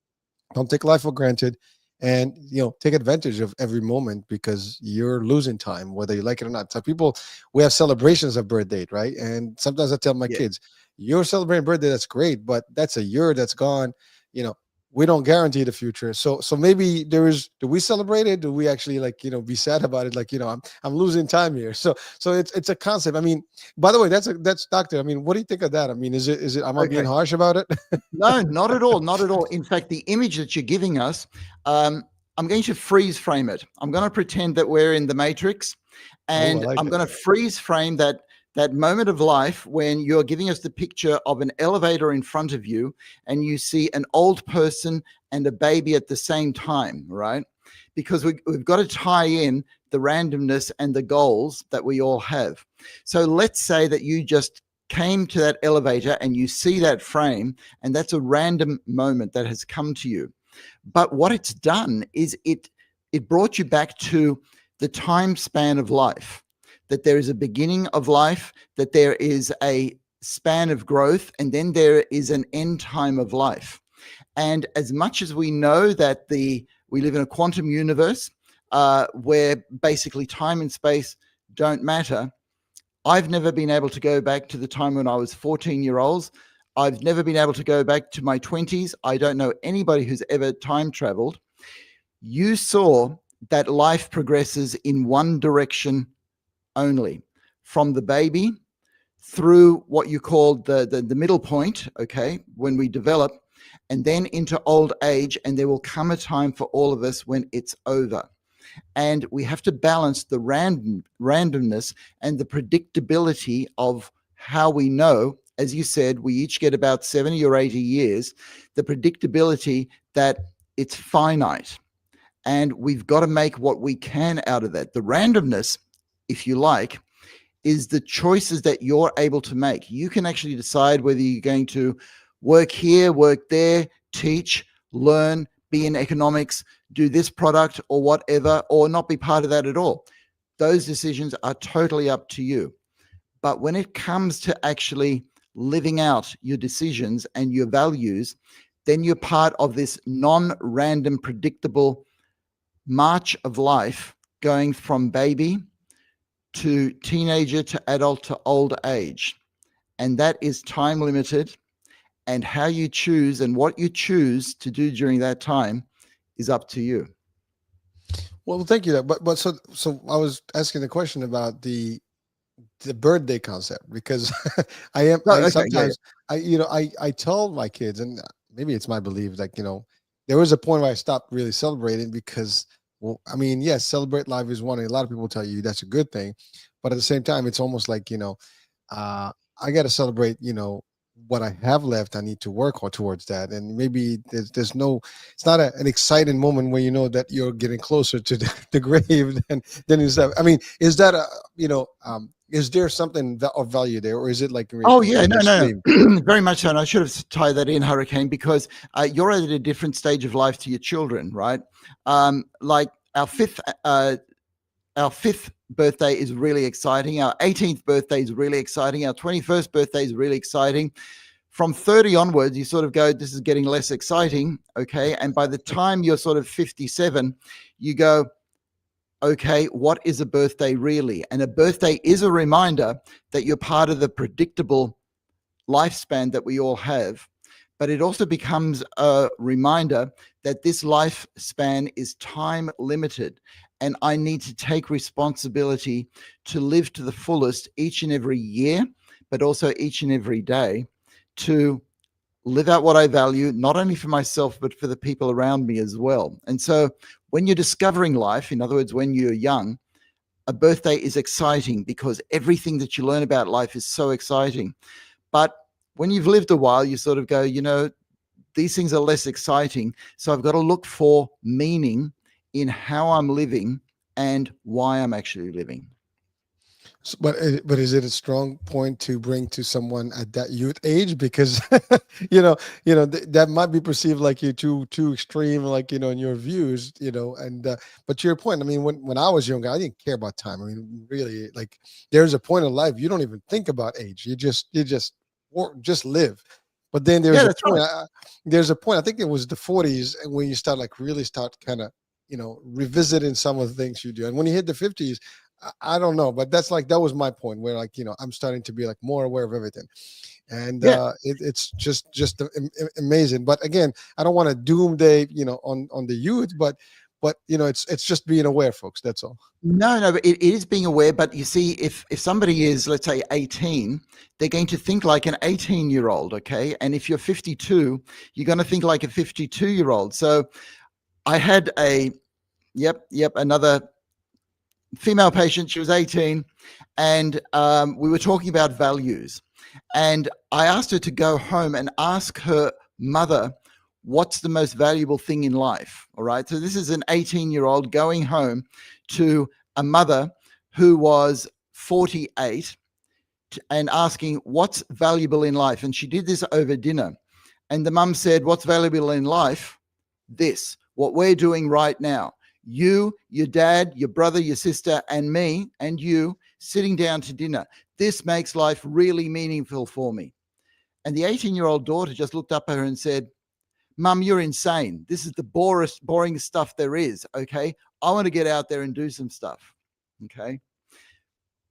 Don't take life for granted, and take advantage of every moment, because you're losing time whether you like it or not. So people, we have celebrations of birthday, right? And sometimes I tell my Yes. kids, you're celebrating birthday, that's great, but that's a year that's gone. you know we don't guarantee the future. So maybe do we celebrate it? Do we actually, like, be sad about it, like, I'm losing time here? So it's a concept. I mean, by the way, that's doctor. I mean, what do you think of that? I mean, is it am I being Okay. harsh about it? No, not at all. Not at all. In fact, the image that you're giving us, um, I'm going to freeze frame it. I'm going to pretend that we're in the Matrix, Oh, I and like I'm it. going to freeze frame that moment of life when you're giving us the picture of an elevator in front of you, and you see an old person and a baby at the same time, right? Because we've got to tie in the randomness and the goals that we all have. So let's say that you just came to that elevator and you see that frame, and that's a random moment that has come to you. But what it's done is it it brought you back to the time span of life, that there is a beginning of life, that there is a span of growth, and then there is an end time of life. And as much as we know that we live in a quantum universe where basically time and space don't matter, I've never been able to go back to the time when I was 14-year-olds. I've never been able to go back to my 20s. I don't know anybody who's ever time traveled. You saw that life progresses in one direction only, from the baby through what you call the middle point, okay, when we develop, and then into old age, and there will come a time for all of us when it's over. And we have to balance the randomness and the predictability of how we know, as you said, we each get about 70 or 80 years, the predictability that it's finite. And we've got to make what we can out of that. The randomness, if you like, is the choices that you're able to make. You can actually decide whether you're going to work here, work there, teach, learn, be in economics, do this product or whatever, or not be part of that at all. Those decisions are totally up to you. But when it comes to actually living out your decisions and your values, then you're part of this non-random, predictable march of life, going from baby to teenager to adult to old age. And that is time limited. And how you choose and what you choose to do during that time is up to you. Well, thank you. But so I was asking the question about the birthday concept, because I Okay, yeah. sometimes I tell my kids, and maybe it's my belief, like, there was a point where I stopped really celebrating because, well, I mean, yes, celebrate life is one, and a lot of people tell you that's a good thing, but at the same time it's almost like, I got to celebrate, what I have left. I need to work hard towards that, and maybe there's no, it's not an exciting moment where you know that you're getting closer to the grave than is that. I mean, is that is there something of value there, or is it like Oh yeah, an no, extreme? very much so. And I should have tied that in, Hurricane, because you're at a different stage of life to your children, right? Like our fifth birthday is really exciting. Our 18th birthday is really exciting. Our 21st birthday is really exciting. From 30 onwards, you sort of go, this is getting less exciting. Okay. And by the time you're sort of 57, you go, okay, what is a birthday really? And a birthday is a reminder that you're part of the predictable lifespan that we all have. But it also becomes a reminder that this lifespan is time limited. And I need to take responsibility to live to the fullest each and every year, but also each and every day, to live out what I value, not only for myself, but for the people around me as well. And so when you're discovering life, in other words, when you're young, a birthday is exciting because everything that you learn about life is so exciting. But when you've lived a while, you sort of go, these things are less exciting. So I've got to look for meaning in how I'm living and why I'm actually living. But is it a strong point to bring to someone at that youth age? Because that might be perceived like you're too extreme, like, in your views, and but to your point, I mean, when I was younger, I didn't care about time. I mean, really, like, there's a point in life you don't even think about age. You just live. But then Yeah, there's a that's point. right. There's a point. I think it was the 40s, and when you really start kind of revisiting some of the things you do. And when you hit the 50s, I don't know, but that was my point, where, like, I'm starting to be like more aware of everything, and Yeah. it's just amazing. But again, I don't want to doomsday, on the youth, but it's just being aware, folks. That's all. No, but it is being aware. But you see, if somebody is, let's say, 18, they're going to think like an 18-year-old, okay? And if you're 52, you're going to think like a 52-year-old. So I had another female patient. She was 18, and we were talking about values. And I asked her to go home and ask her mother, what's the most valuable thing in life? All right. So this is an 18-year-old going home to a mother who was 48 and asking, what's valuable in life? And she did this over dinner. And the mum said, what's valuable in life? This, what we're doing right now. You, your dad, your brother, your sister, and me, and you sitting down to dinner. This makes life really meaningful for me. And the 18-year-old daughter just looked up at her and said, Mum, you're insane. This is the boring stuff there is. Okay. I want to get out there and do some stuff. Okay.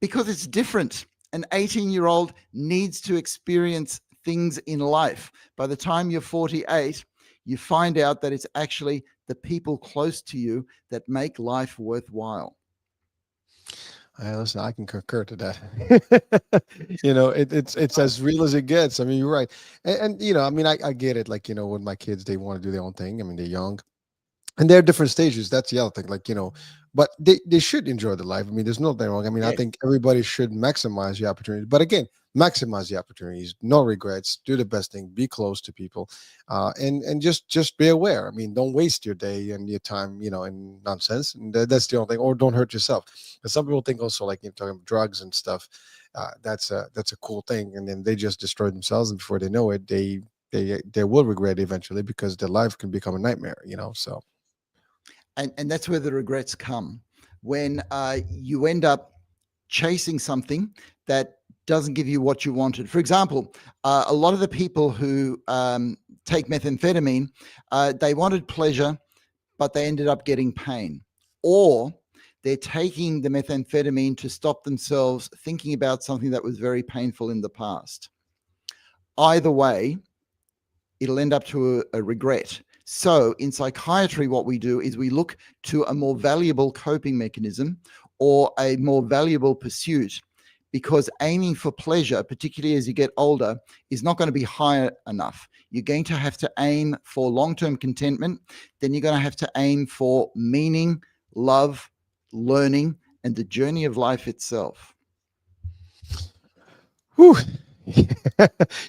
Because it's different. An 18-year-old needs to experience things in life. By the time you're 48, you find out that it's actually the people close to you that make life worthwhile. Listen, I can concur to that. It's as real as it gets. I mean, you're right, and I mean, I get it. Like, when my kids, they want to do their own thing. I mean, they're young, and there are different stages. That's the other thing. Like, but they should enjoy the life. I mean, there's nothing wrong. I mean, I Yes. think everybody should maximize the opportunity. But again, maximize the opportunities. No regrets. Do the best thing. Be close to people, and just be aware. I mean, don't waste your day and your time, in nonsense. And that's the only thing. Or don't hurt yourself. And some people think also, like, talking about drugs and stuff. That's a cool thing, and then they just destroy themselves, and before they know it, they will regret it eventually, because their life can become a nightmare. So. And that's where the regrets come when you end up chasing something that doesn't give you what you wanted. For example, a lot of the people who take methamphetamine, they wanted pleasure, but they ended up getting pain. Or they're taking the methamphetamine to stop themselves thinking about something that was very painful in the past. Either way, it'll end up to a regret. So in psychiatry, what we do is we look to a more valuable coping mechanism or a more valuable pursuit, because aiming for pleasure, particularly as you get older, is not going to be high enough. You're going to have to aim for long-term contentment. Then you're going to have to aim for meaning, love, learning, and the journey of life itself. Whew.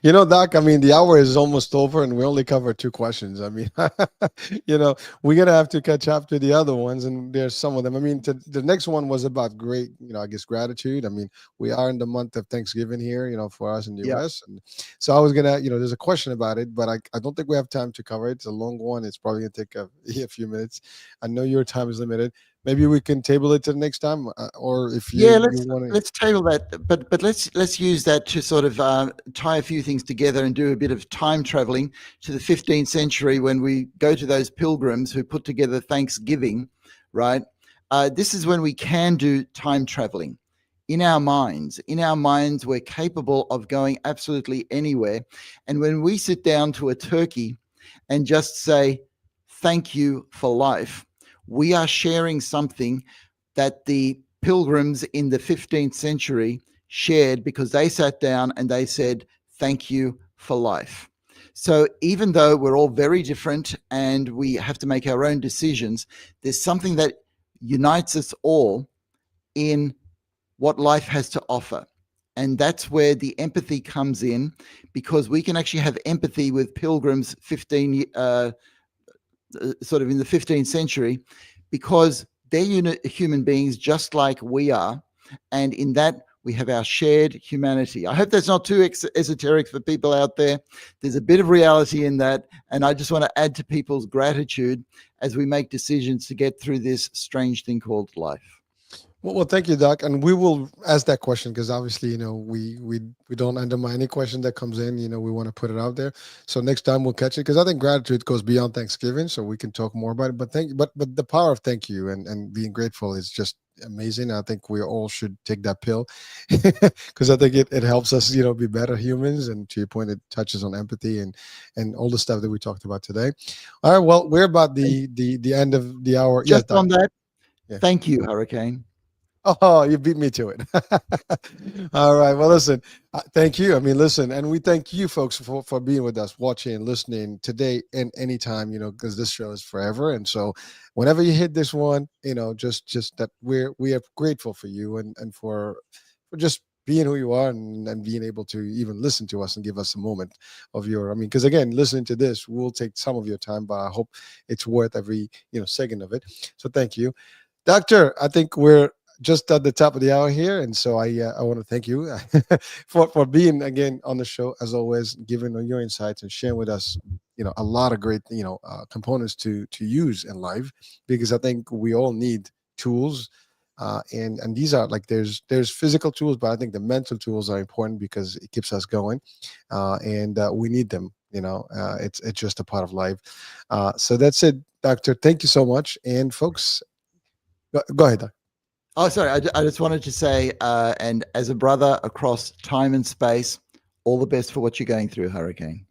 Doc, I mean, the hour is almost over and we only covered two questions. I mean, we're going to have to catch up to the other ones, and there's some of them. I mean, the next one was about great, I guess, gratitude. I mean, we are in the month of Thanksgiving here, for us in the Yeah. US. And so I was going to, there's a question about it, but I don't think we have time to cover it. It's a long one. It's probably going to take a few minutes. I know your time is limited. Maybe we can table it to the next time, or if Yeah, you want to. let's table that, but let's use that to sort of tie a few things together and do a bit of time traveling to the 15th century when we go to those pilgrims who put together Thanksgiving, right? This is when we can do time traveling in our minds. In our minds, we're capable of going absolutely anywhere, and when we sit down to a turkey and just say thank you for life, we are sharing something that the pilgrims in the 15th century shared, because they sat down and they said, thank you for life. So even though we're all very different and we have to make our own decisions, there's something that unites us all in what life has to offer. And that's where the empathy comes in, because we can actually have empathy with pilgrims sort of in the 15th century, because they're human beings just like we are. And in that, we have our shared humanity. I hope that's not too esoteric for people out there. There's a bit of reality in that. And I just want to add to people's gratitude as we make decisions to get through this strange thing called life. Well, thank you, Doc, and we will ask that question because obviously, we don't undermine any question that comes in. We want to put it out there. So next time we'll catch it, because I think gratitude goes beyond Thanksgiving, so we can talk more about it. But but the power of thank you and being grateful is just amazing. I think we all should take that pill because I think it helps us, be better humans. And to your point, it touches on empathy and all the stuff that we talked about today. All right, well, we're about the end of the hour. Yes, Just Doc. on that, Yeah. thank you, Hurricane. Oh, you beat me to it. All right. Well, listen, thank you. I mean, listen, and we thank you folks for being with us, watching, listening today and anytime, because this show is forever. And so whenever you hit this one, just that we are grateful for you and for just being who you are and being able to even listen to us and give us a moment of because again, listening to this will take some of your time, but I hope it's worth every, second of it. So thank you. Doctor, I think we're just at the top of the hour here, and so I want to thank you for being again on the show as always, giving your insights and sharing with us, a lot of great components to use in life, because I think we all need tools. And these are like, there's physical tools, but I think the mental tools are important because it keeps us going, and we need them. It's just a part of life. So that's it, Doctor. Thank you so much, and folks, go ahead, Doc. Oh, sorry. I just wanted to say, and as a brother across time and space, all the best for what you're going through, Hurricane.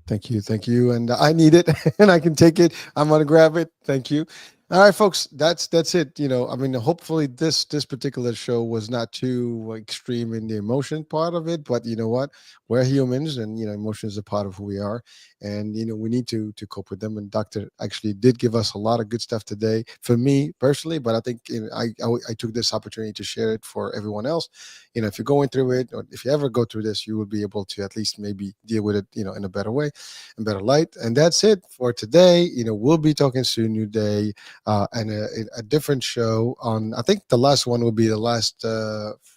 Thank you, and I need it, and I can take it. I'm gonna grab it. Thank you. All right, folks, that's it. I mean, hopefully this particular show was not too extreme in the emotion part of it, but you know what? We're humans, and emotions are part of who we are, and we need to cope with them. And Doctor actually did give us a lot of good stuff today for me personally, but I think I took this opportunity to share it for everyone else. If you're going through it, or if you ever go through this, you will be able to at least maybe deal with it, in a better way and better light. And that's it for today. We'll be talking soon, new day, and a different show on. I think the last one will be the last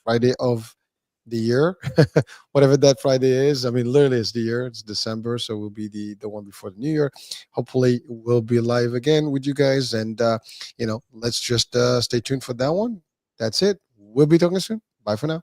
Friday of the year, whatever that Friday is. I mean, literally, it's the year. It's December, so we'll be the one before the New Year. Hopefully, we'll be live again with you guys, and let's just stay tuned for that one. That's it. We'll be talking soon. Bye for now.